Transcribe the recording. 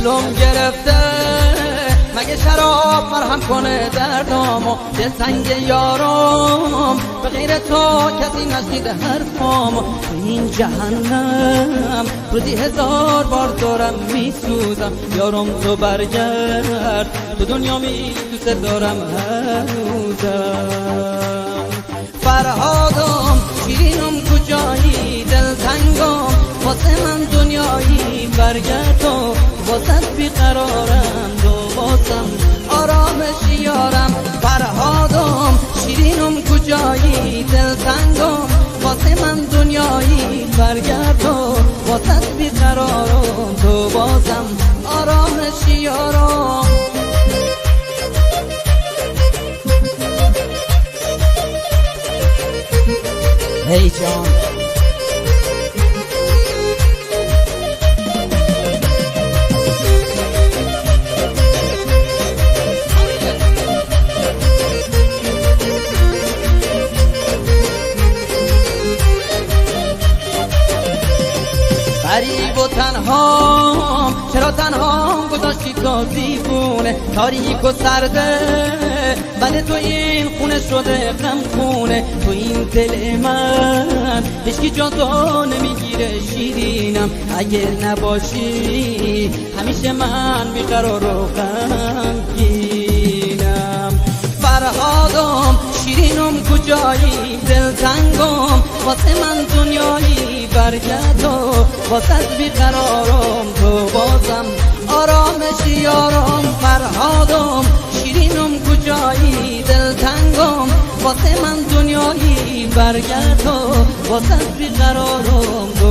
دلم گرفته مگه شراب مرهم کنه دردامو دلتنگ یارم به غیر تو کسی نشنیده حرفامو تو این جهنم روزی 1000 بار دارم میسوزم یارم تو برگرد تو دنیا دوست دارم هنوزم فرهادم شیرینم کجایی دلتنگم واسه من دنیایی برگرد تو واسه بیقرارم تو واسم آرامش یارم فرهادم شیرینم کجایی دلتنگم واسه من دنیایی برگرد تو واسه بیقرارم تو واسم آرامش یارم هی جان غریب و تنها چرا تنها گذاشتی تو دیوونه تاریک و سرده بعد تو این خونه شده غم خونه تو این دل من هیچکی جا تو نمیگیره شیرینم اگه نباشی همیشه من بیقرار و غمگینم فرهادم شیرینم کجایی دلتنگم واسه من دنیایی برگرد تو واسه بیقرارم تو بازم آرامش یارم فرهادم شیرینم کجایی دلتنگم واسه من دنیایی برگرد تو واسه بیقرارم تو